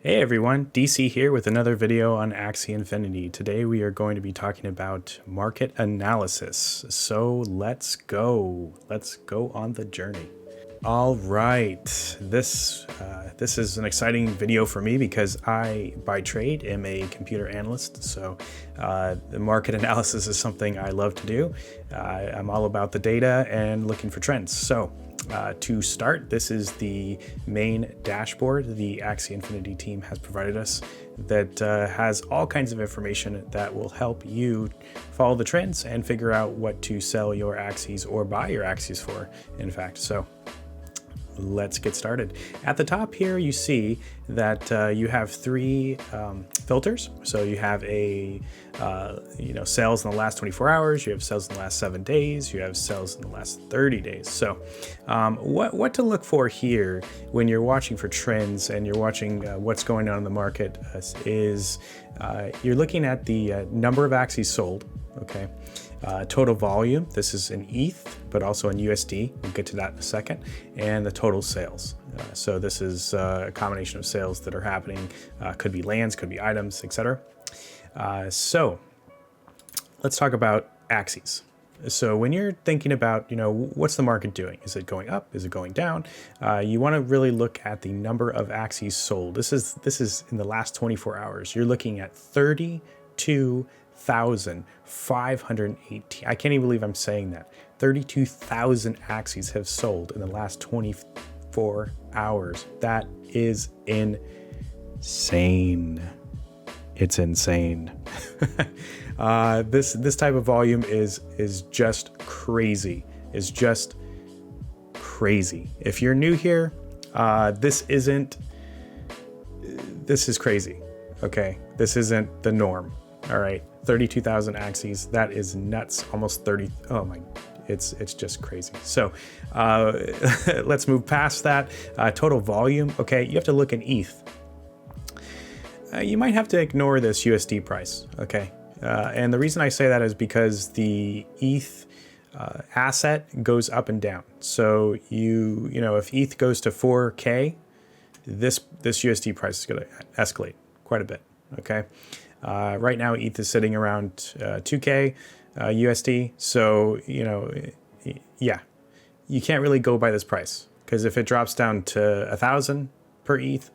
Hey everyone, DC here with another video on Axie Infinity. Today we are going to be talking about market analysis. So let's go. Let's go on the journey. All right, this is an exciting video for me because I, by trade, am a computer analyst. So the market analysis is something I love to do. I'm all about the data and looking for trends. So to start, this is the main dashboard the Axie Infinity team has provided us that has all kinds of information that will help you follow the trends and figure out what to sell your Axies or buy your Axies for, in fact. So let's get started. At the top here, you see that you have three filters. So you have a sales in the last 24 hours, you have sales in the last 7 days, you have sales in the last 30 days. So what to look for here when you're watching for trends and you're watching what's going on in the market is you're looking at the number of Axies sold, okay? Total volume, this is in ETH, but also in USD. We'll get to that in a second. And the total sales. So this is a combination of sales that are happening. Could be lands, could be items, etc. So let's talk about Axies. So when you're thinking about, what's the market doing? Is it going up? Is it going down? You want to really look at the number of Axies sold. This is in the last 24 hours. You're looking at 32,518. I can't even believe I'm saying that. 32,000 Axies have sold in the last 24 hours. That is insane. It's insane. This type of volume is just crazy. Is just crazy. If you're new here, this is crazy. Okay, this isn't the norm. All right, 32,000 Axies. That is nuts. Almost 30. Oh my, it's just crazy. So let's move past that. Total volume. Okay, you have to look in ETH. You might have to ignore this USD price. Okay, and the reason I say that is because the ETH asset goes up and down. So if ETH goes to 4K, this USD price is going to escalate quite a bit. Okay. Right now, ETH is sitting around 2K USD. So, yeah, you can't really go by this price because if it drops down to 1,000 per ETH,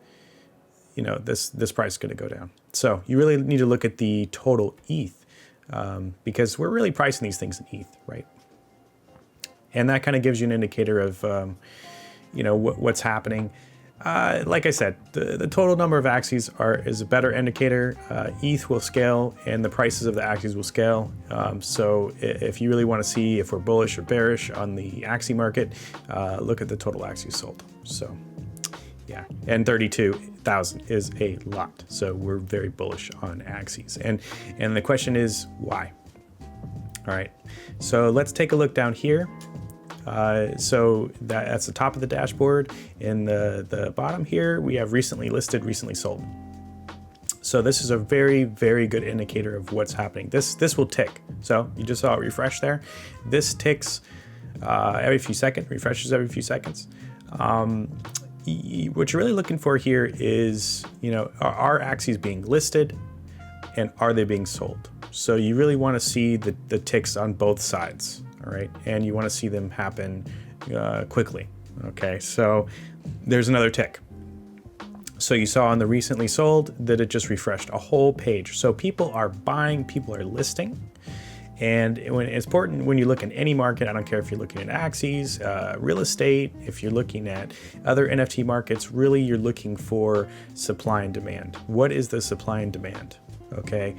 this price is going to go down. So you really need to look at the total ETH because we're really pricing these things in ETH, right? And that kind of gives you an indicator of, what's happening. Like I said, the total number of Axies is a better indicator. ETH will scale and the prices of the Axies will scale. So if you really want to see if we're bullish or bearish on the Axie market, look at the total Axies sold. So yeah, and 32,000 is a lot. So we're very bullish on Axies. And the question is why? All right, so let's take a look down here. So that's the top of the dashboard. In the bottom here, we have recently listed, recently sold. So this is a very, very good indicator of what's happening. This will tick. So you just saw it refresh there. This ticks every few seconds, refreshes every few seconds. What you're really looking for here is, are Axies being listed and are they being sold? So you really want to see the ticks on both sides. All right, and you want to see them happen quickly. Okay, so there's another tick. So you saw on the recently sold that it just refreshed a whole page. So people are buying, people are listing. And it's important when you look in any market, I don't care if you're looking at Axies, real estate, if you're looking at other NFT markets, really you're looking for supply and demand. What is the supply and demand? Okay,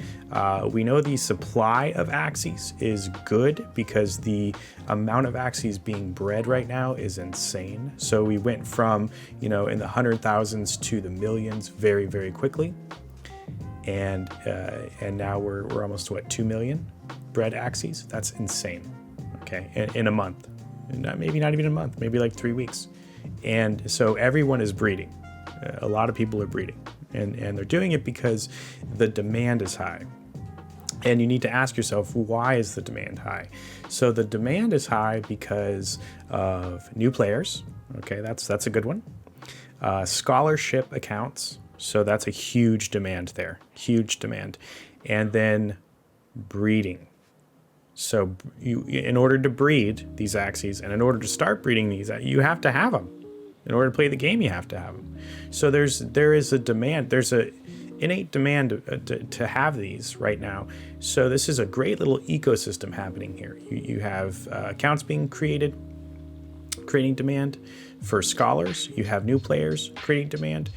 we know the supply of Axies is good because the amount of Axies being bred right now is insane. So we went from, in the 100,000s to the millions very, very quickly. And now we're almost to 2 million bred Axies. That's insane. Okay, in a month, maybe not even a month, maybe like 3 weeks. And so everyone is breeding. A lot of people are breeding. And they're doing it because the demand is high. And you need to ask yourself, why is the demand high? So the demand is high because of new players. Okay, that's a good one. Scholarship accounts. So that's a huge demand there, huge demand. And then breeding. So in order to breed these Axies, and in order to start breeding these, you have to have them. In order to play the game, you have to have them. So there is a demand. There's a innate demand to have these right now. So this is a great little ecosystem happening here. You have accounts being created, creating demand for scholars. You have new players creating demand,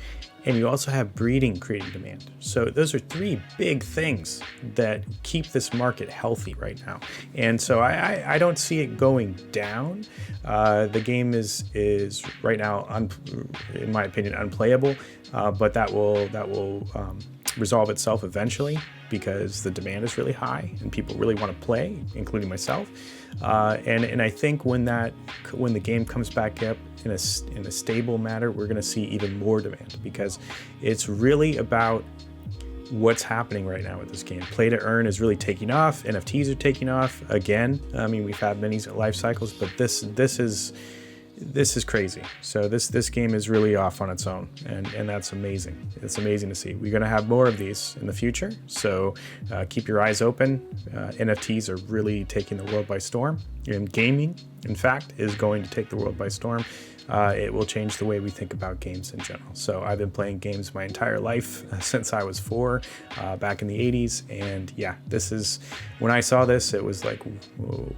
and you also have breeding creating demand. So those are three big things that keep this market healthy right now. And so I don't see it going down. The game is right now, in my opinion, unplayable, but that will resolve itself eventually, because the demand is really high and people really want to play, including myself. And I think when the game comes back up in a stable manner, we're going to see even more demand, because it's really about what's happening right now with this game. Play to earn is really taking off. NFTs are taking off again. I mean, we've had many life cycles, but this is crazy. So this game is really off on its own, and that's amazing. It's amazing to see. We're going to have more of these in the future, so keep your eyes open. NFTs are really taking the world by storm, and gaming, in fact, is going to take the world by storm. It will change the way we think about games in general. So I've been playing games my entire life, since I was 4, back in the 80s. And yeah, when I saw this, it was like, whoa,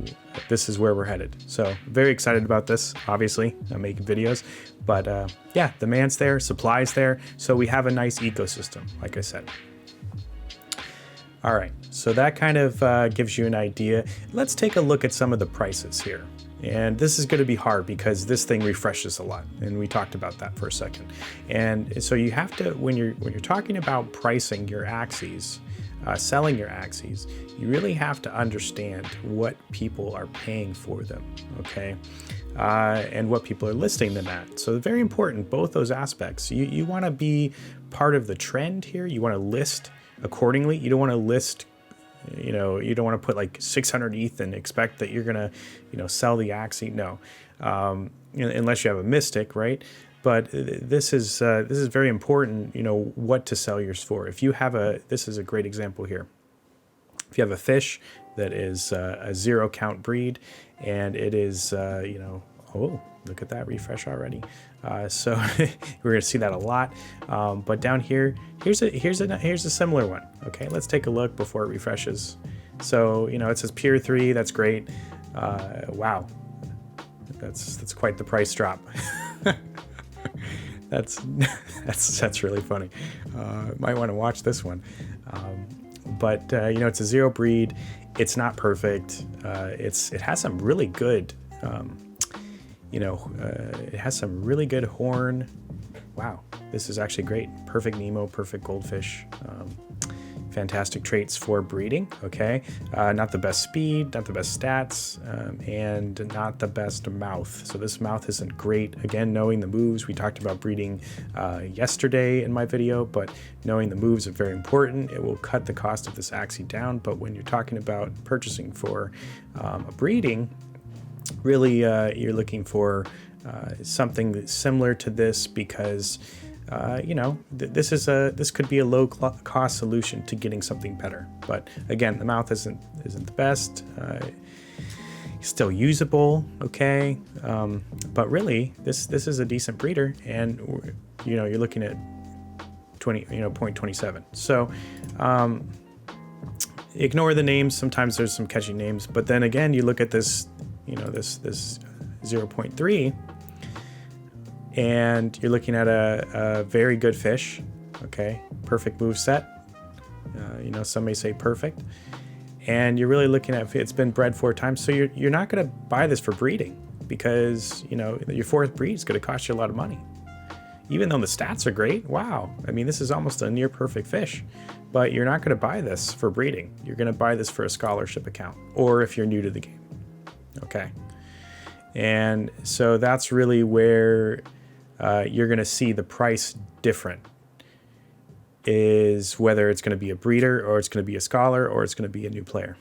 this is where we're headed. So very excited about this. Obviously, I'm making videos, but yeah, demand's there, supply's there. So we have a nice ecosystem, like I said. All right, so that kind of gives you an idea. Let's take a look at some of the prices here. And this is going to be hard because this thing refreshes a lot, and we talked about that for a second. And so you have to, when you're talking about pricing your Axies, selling your Axies, you really have to understand what people are paying for them, okay? And what people are listing them at. So very important, both those aspects. You want to be part of the trend here. You want to list accordingly. You don't want to list, you don't want to put like 600 ETH and expect that you're gonna, sell the Axie. No, unless you have a mystic, right? But this is very important. What to sell yours for. If you have this is a great example here. If you have a fish that is a 0 count breed, and it is, oh, look at that refresh already. So we're gonna see that a lot. But down here, here's a similar one. Okay, let's take a look before it refreshes. So it says Pier 3. That's great. Wow, that's quite the price drop. that's really funny. Might want to watch this one. But it's a 0 breed. It's not perfect. It has some really good. It has some really good horn. Wow, this is actually great. Perfect Nemo, perfect goldfish. Fantastic traits for breeding, okay? Not the best speed, not the best stats, and not the best mouth. So this mouth isn't great. Again, knowing the moves, we talked about breeding yesterday in my video, but knowing the moves are very important. It will cut the cost of this Axie down, but when you're talking about purchasing for a breeding, really, you're looking for something that's similar to this, because this could be a low cost solution to getting something better. But again, the mouth isn't the best. Still usable, okay. But really, this is a decent breeder, and you're looking at 0.27. So ignore the names. Sometimes there's some catchy names, but then again, you look at this. This 0.3, and you're looking at a very good fish, okay, perfect move set. Some may say perfect, and you're really looking at, it's been bred 4 times, so you're not going to buy this for breeding, because your 4th breed is going to cost you a lot of money, even though the stats are great. Wow, I mean, this is almost a near perfect fish, but you're not going to buy this for breeding. You're going to buy this for a scholarship account, or if you're new to the game. Okay, and so that's really where you're going to see the price different, is whether it's going to be a breeder, or it's going to be a scholar, or it's going to be a new player.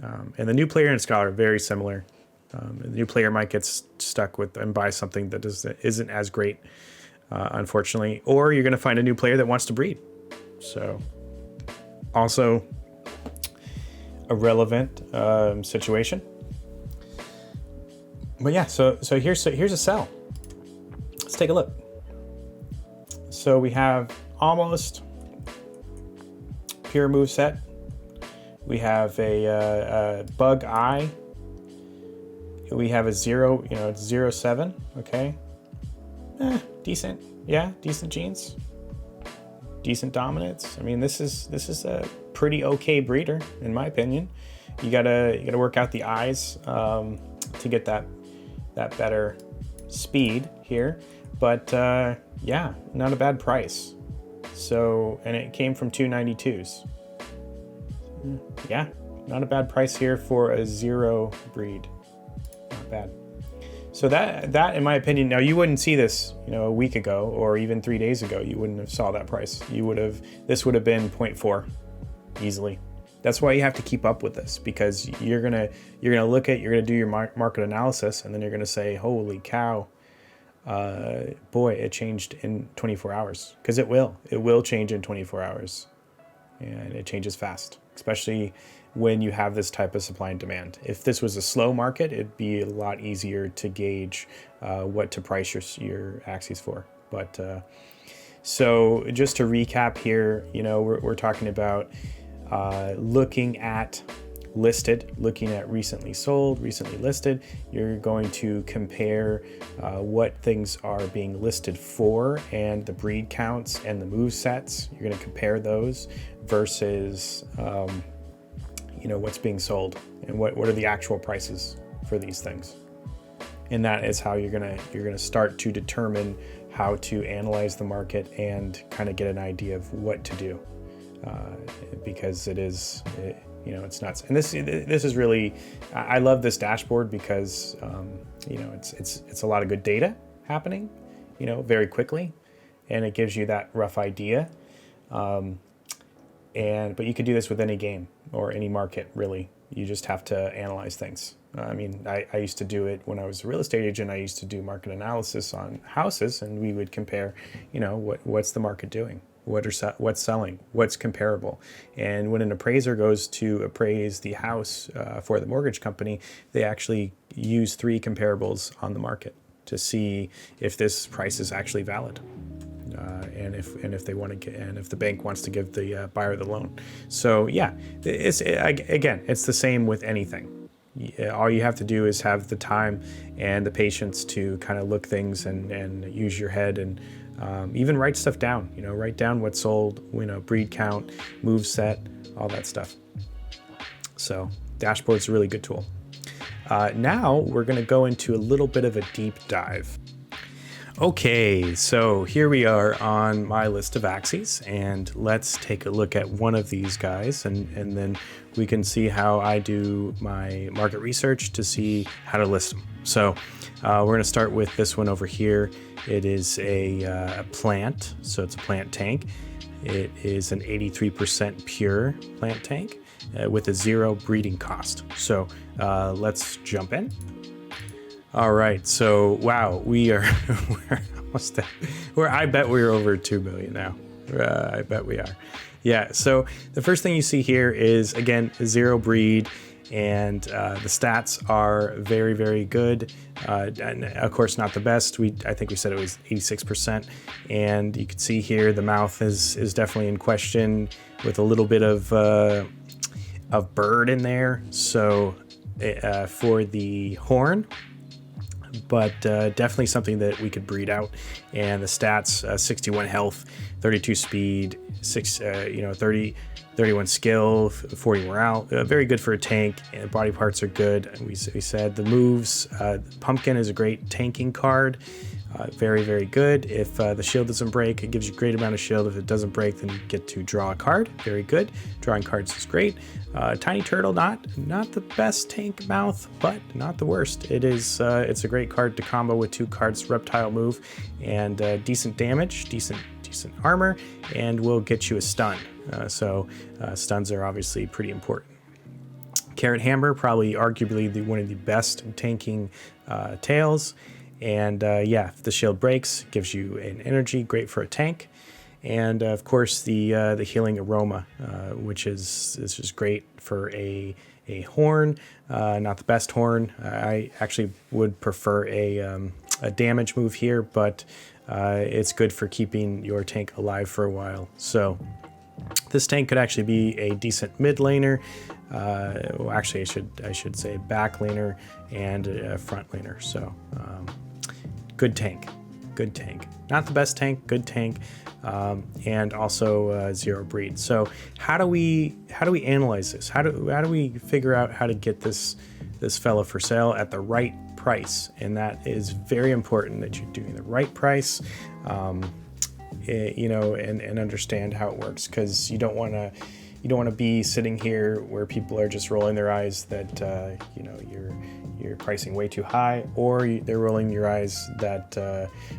And the new player and scholar are very similar. The new player might get stuck with and buy something that isn't as great unfortunately, or you're going to find a new player that wants to breed. So also a relevant situation. But yeah, so here's a cell. Let's take a look. So we have almost pure move set. We have a bug eye. We have a 0, it's 0-7. Okay, decent. Yeah, decent genes, decent dominance. I mean, this is a pretty okay breeder in my opinion. You gotta work out the eyes to get that better speed here, but yeah, not a bad price. So, and it came from 292s. Yeah, not a bad price here for a 0 breed. Not bad. So that in my opinion, now you wouldn't see this, a week ago or even 3 days ago. You wouldn't have saw that price. This would have been 0.4 easily. That's why you have to keep up with this, because you're gonna do your market analysis, and then you're gonna say, holy cow, boy, it changed in 24 hours. Because it will change in 24 hours, and it changes fast, especially when you have this type of supply and demand. If this was a slow market, it'd be a lot easier to gauge what to price your Axies for. But so just to recap here, we're talking about looking at listed, looking at recently sold, recently listed. You're going to compare what things are being listed for and the breed counts and the move sets. You're going to compare those versus what's being sold and what are the actual prices for these things. And that is how you're gonna start to determine how to analyze the market and kind of get an idea of what to do, because it's nuts. And this is really, I love this dashboard because it's a lot of good data happening, very quickly, and it gives you that rough idea. But you could do this with any game or any market, really. You just have to analyze things. I mean, I used to do it when I was a real estate agent. I used to do market analysis on houses, and we would compare, what's the market doing? What's selling? What's comparable? And when an appraiser goes to appraise the house for the mortgage company, they actually use 3 comparables on the market to see if this price is actually valid. And if they want to get, and if the bank wants to give the buyer the loan. So yeah, it's the same with anything. All you have to do is have the time and the patience to kind of look things and use your head and even write stuff down. Write down what's sold, breed count, move set, all that stuff. So dashboard's a really good tool. Now we're going to go into a little bit of a deep dive. Okay, so here we are on my list of Axies, and let's take a look at one of these guys, and then we can see how I do my market research to see how to list them. So we're going to start with this one over here. It is a plant, so it's a plant tank. It is an 83% pure plant tank with a 0 breeding cost. So let's jump in. All right, so wow, we're almost at, I bet we're over 2 million now. I bet we are. Yeah, so the first thing you see here is, again, 0 breed, and the stats are very, very good. And of course, not the best. I think we said it was 86%, and you can see here the mouth is definitely in question with a little bit of bird in there. So for the horn. But definitely something that we could breed out. And the stats: 61 health, 32 speed, 31 skill, 40 morale. Very good for a tank. And body parts are good. We said the moves. Pumpkin is a great tanking card. Very, very good. If the shield doesn't break, it gives you a great amount of shield. If it doesn't break, then you get to draw a card. Very good. Drawing cards is great. Tiny Turtle, not the best tank mouth, but not the worst. It's a great card to combo with 2 cards, Reptile move, and decent damage, decent armor, and will get you a stun. So stuns are obviously pretty important. Carrot Hammer, probably arguably one of the best tanking tails. And yeah, if the shield breaks, gives you an energy, great for a tank. And of course the healing aroma, which is just great for a horn. Not the best horn. I actually would prefer a damage move here, but it's good for keeping your tank alive for a while. So this tank could actually be a decent mid laner. Well, actually, I should say back laner and a front laner. So good tank, good tank. Not the best tank, good tank, and also zero breed. So how do we analyze this? How do we figure out how to get this fella for sale at the right price? And that is very important, that you're doing the right price. You know, and understand how it works, because you don't want to be sitting here where people are just rolling their eyes that you know, you're pricing way too high, or they're rolling your eyes that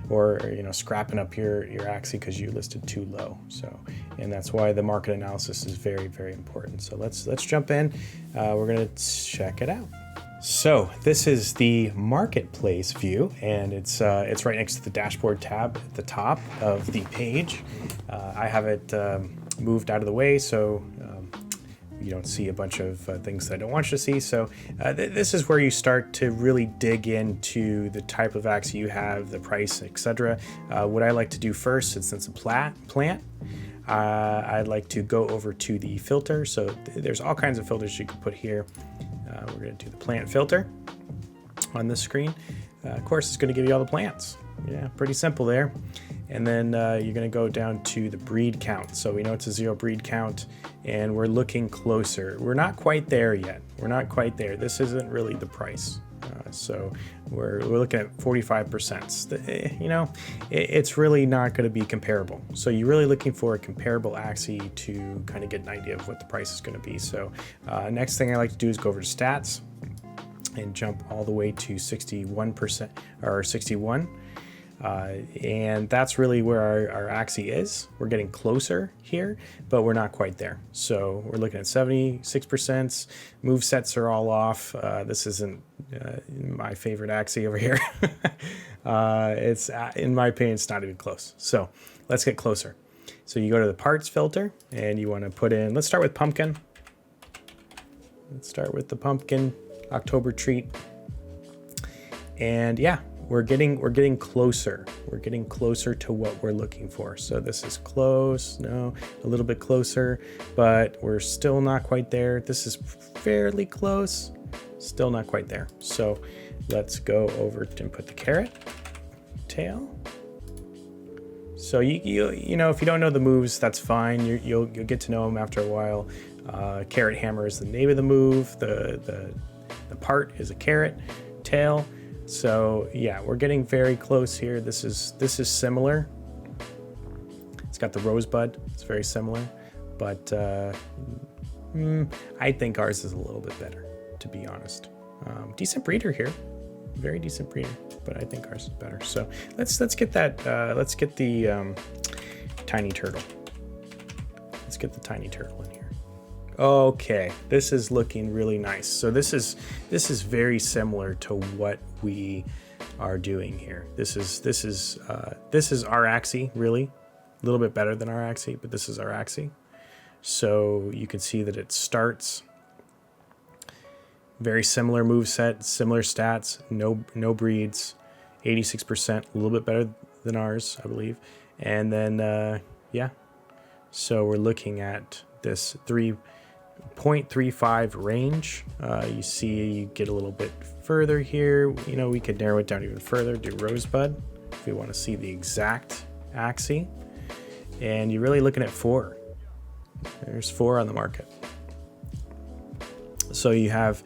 or you know, scrapping up your Axie because you listed too low. So, and that's why the market analysis is very, very important. So let's jump in. We're gonna check it out. So this is the marketplace view, and it's right next to the dashboard tab at the top of the page. I have it moved out of the way so you don't see a bunch of things that I don't want you to see. So this is where you start to really dig into the type of Axie you have, the price, etc. What I like to do first, since it's a plant, I'd like to go over to the filter. So there's all kinds of filters you can put here. We're going to do the plant filter on this screen. Of course, it's going to give you all the plants. Yeah, pretty simple there. And then you're going to go down to the breed count. So we know it's a zero breed count, and we're looking closer. We're not quite there yet. We're not quite there. This isn't really the price. So we're looking at 45%. You know, it's really not going to be comparable. So you're really looking for a comparable Axie to kind of get an idea of what the price is going to be. So next thing I like to do is go over to stats and jump all the way to 61% or 61. And that's really where our Axie is. We're getting closer here, but we're not quite there. So we're looking at 76%. Move sets are all off. This isn't my favorite Axie over here. It's in my opinion, it's not even close. So let's get closer. So you go to the parts filter, and you want to put in, let's start with pumpkin. Let's start with the pumpkin October treat. And yeah, we're getting closer. We're getting closer to what we're looking for. So this is close, no, a little bit closer, but we're still not quite there. This is fairly close, still not quite there. So let's go over and put the carrot tail. So you know, if you don't know the moves, that's fine. You'll get to know them after a while. Carrot hammer is the name of the move. The part is a carrot tail. So yeah, we're getting very close here. This is similar. It's got the rosebud. It's very similar, but I think ours is a little bit better, to be honest. Decent breeder here, very decent breeder, but I think ours is better. So let's get that. Let's get the tiny turtle. Let's get the tiny turtle in here. Okay, this is looking really nice. So this is very similar to what we are doing here. This is our Axie, really, a little bit better than our Axie, but this is our Axie. So you can see that it starts very similar move set, similar stats, no breeds, 86%, a little bit better than ours, I believe. And then yeah, so we're looking at this 3.35 range. You see you get a little bit further here. You know, we could narrow it down even further, do rosebud if we want to see the exact Axie. And you're really looking at 4. There's 4 on the market. So you have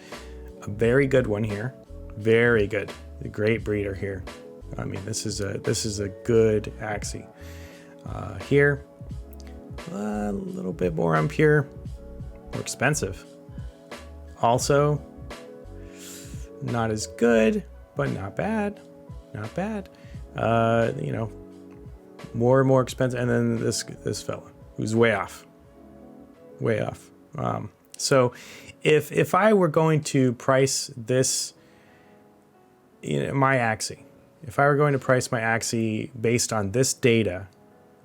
a very good one here, very good, a great breeder here. I mean, this is a good Axie. Here, a little bit more on pure. More expensive. Also, not as good, but not bad. Not bad. You know, more and more expensive. And then this fella, who's way off. Way off. So if I were going to price this, you know, my Axie, if I were going to price my Axie based on this data,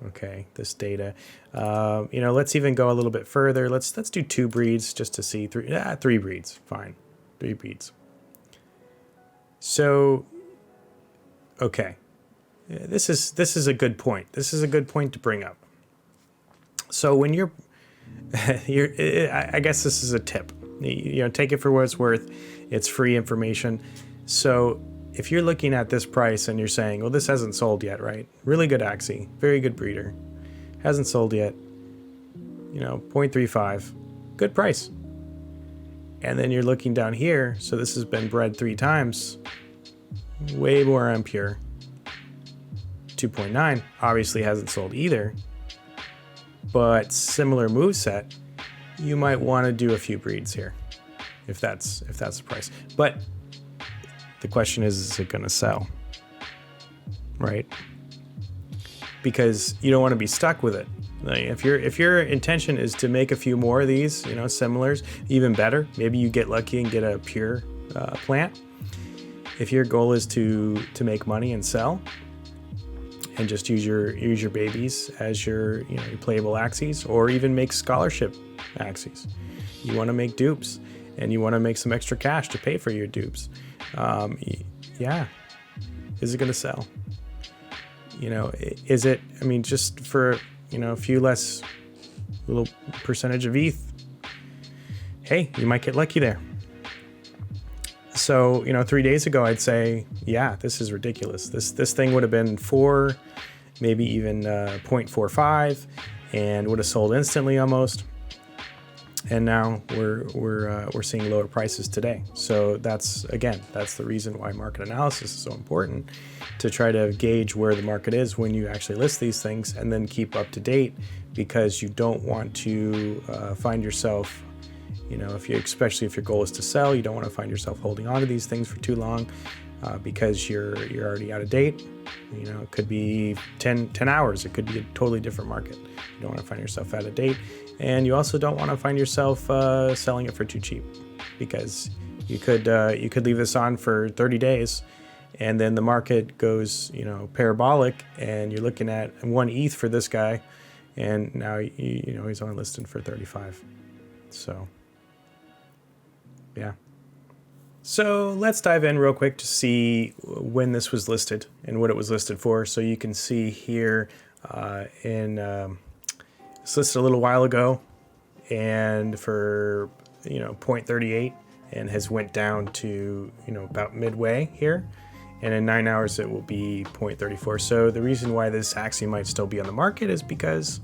okay, this data, you know, let's even go a little bit further. Let's do 2 breeds just to see 3 breeds. Fine, 3 breeds. So, okay, this is a good point. This is a good point to bring up. So when you're I guess this is a tip. You know, take it for what it's worth. It's free information. So if you're looking at this price and you're saying, well, this hasn't sold yet, right? Really good Axie, very good breeder. Hasn't sold yet. You know, 0.35, good price. And then you're looking down here. So this has been bred 3 times, way more impure. 2.9 obviously hasn't sold either, but similar moveset, you might want to do a few breeds here if that's the price. But the question is it going to sell? Right? Because you don't want to be stuck with it. Like if your intention is to make a few more of these, you know, similars, even better. Maybe you get lucky and get a pure plant. If your goal is to make money and sell, and just use your babies as your playable Axies, or even make scholarship Axies. You want to make dupes, and you want to make some extra cash to pay for your dupes. Yeah, is it going to sell? You know, is it? I mean, just for a few less, little percentage of ETH. Hey, you might get lucky there. So, 3 days ago, I'd say, yeah, this is ridiculous. This thing would have been 4, maybe even 0.45, and would have sold instantly almost. And now we're seeing lower prices today. So that's the reason why market analysis is so important, to try to gauge where the market is when you actually list these things, and then keep up to date, because you don't want to find yourself, especially if your goal is to sell, you don't want to find yourself holding on to these things for too long, because you're already out of date. It could be 10 hours. It could be a totally different market. You don't want to find yourself out of date. And you also don't want to find yourself selling it for too cheap, because you could leave this on for 30 days, and then the market goes parabolic, and you're looking at 1 ETH for this guy, and now he's only listed for 35. So yeah. So let's dive in real quick to see when this was listed and what it was listed for. So you can see here it's listed a little while ago, and for 0.38, and has went down to about midway here, and in 9 hours it will be 0.34. So the reason why this Axie might still be on the market is because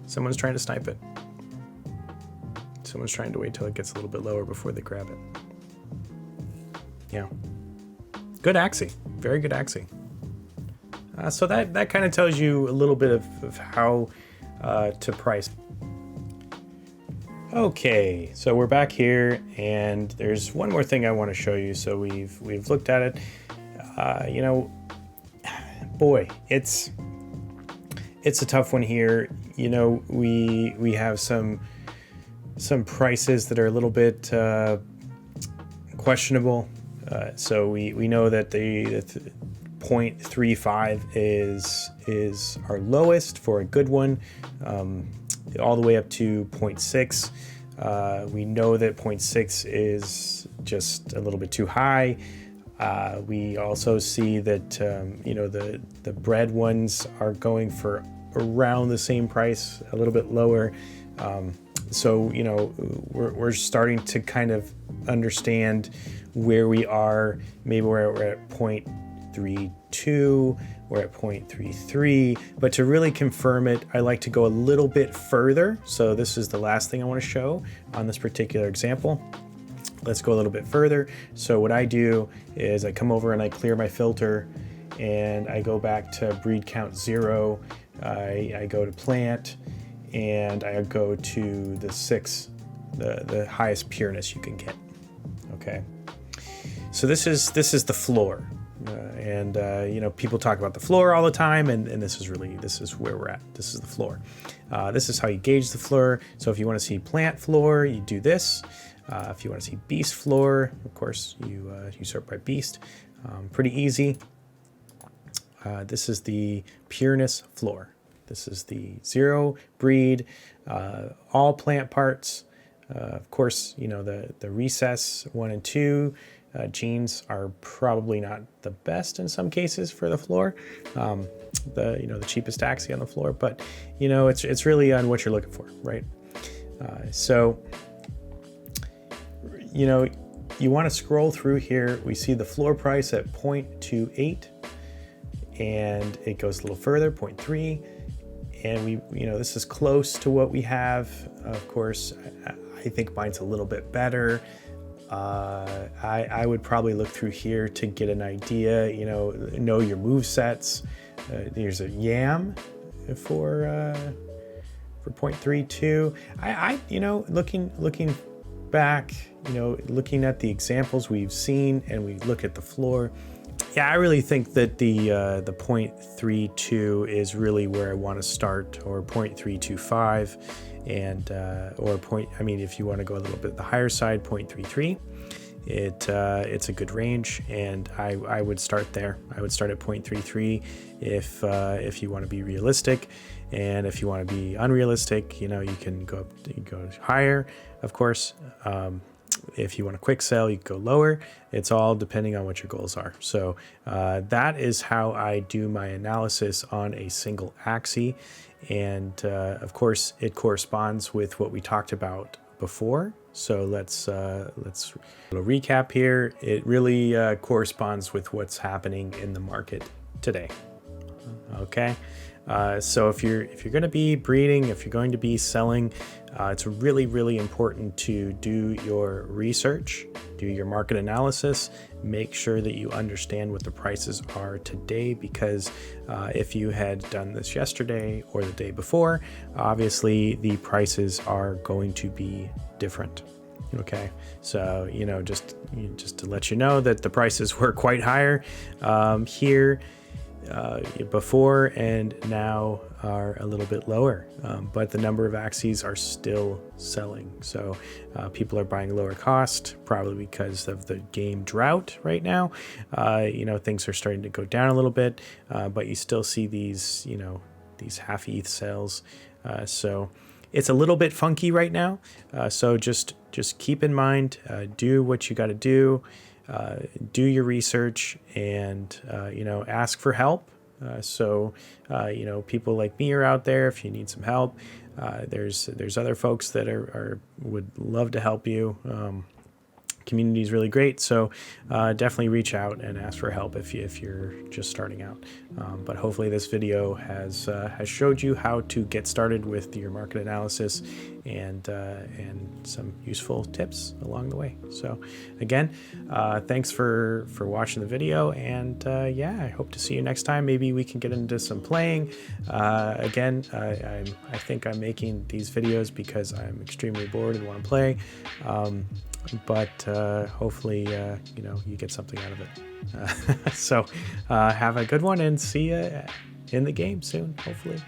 someone's trying to snipe it. Someone's trying to wait till it gets a little bit lower before they grab it. Yeah, good Axie, very good Axie. So that kind of tells you a little bit of how to price. Okay, so we're back here, and there's one more thing I want to show you. So we've looked at it. Boy, it's a tough one here. We have some prices that are a little bit questionable. So we know that the 0.35 is our lowest for a good one, all the way up to 0.6. We know that 0.6 is just a little bit too high. We also see that the bred ones are going for around the same price, a little bit lower. So we're starting to kind of understand where we are. Maybe we're at 0.32, we're at 0.33, but to really confirm it, I like to go a little bit further. So this is the last thing I want to show on this particular example. Let's go a little bit further. So what I do is I come over and I clear my filter, and I go back to breed count 0. I go to plant, and I go to the 6, the highest pureness you can get. Okay, so this is the floor, and people talk about the floor all the time, and this is where we're at. This is the floor. This is how you gauge the floor. So if you want to see plant floor, you do this. If you want to see beast floor, of course you sort by beast. Pretty easy. This is the Pureness floor. This is the zero breed, all plant parts. Of course, you know, the recess 1 and 2 genes are probably not the best in some cases for the floor. The cheapest Axie on the floor, but you know, it's really on what you're looking for, right? So you know, you want to scroll through here. We see the floor price at 0.28, and it goes a little further, 0.3, and this is close to what we have. Of course, I think mine's a little bit better. I would probably look through here to get an idea, know your move sets. There's a Yam for 0.32. Looking back, looking at the examples we've seen, and we look at the floor. Yeah, I really think that the 0.32 is really where I want to start, or 0.325, and if you want to go a little bit the higher side, 0.33. It's a good range, and I would start there. I would start at 0.33 if you want to be realistic, and if you want to be unrealistic, you can go higher, of course. If you want a quick sell, you can go lower. It's all depending on what your goals are. So that is how I do my analysis on a single Axie, and of course it corresponds with what we talked about before. So let's recap here. It really corresponds with what's happening in the market today. Okay, so if you're going to be breeding, if you're going to be selling, it's really, really important to do your research, do your market analysis, make sure that you understand what the prices are today, because if you had done this yesterday or the day before, obviously the prices are going to be different. Okay, so just to let you know that the prices were quite higher here before, and now are a little bit lower, but the number of Axies are still selling. So people are buying lower cost, probably because of the game drought right now. Things are starting to go down a little bit, but you still see these half ETH sales. So it's a little bit funky right now. So just keep in mind, do what you got to do. Do your research, and ask for help. People like me are out there if you need some help. There's other folks that would love to help you. Community is really great, so definitely reach out and ask for help if you're just starting out. But hopefully this video has showed you how to get started with your market analysis, and some useful tips along the way. So again, thanks for watching the video, and I hope to see you next time. Maybe we can get into some playing. Again, I think I'm making these videos because I'm extremely bored and want to play. But hopefully you get something out of it. So have a good one, and see you in the game soon, hopefully.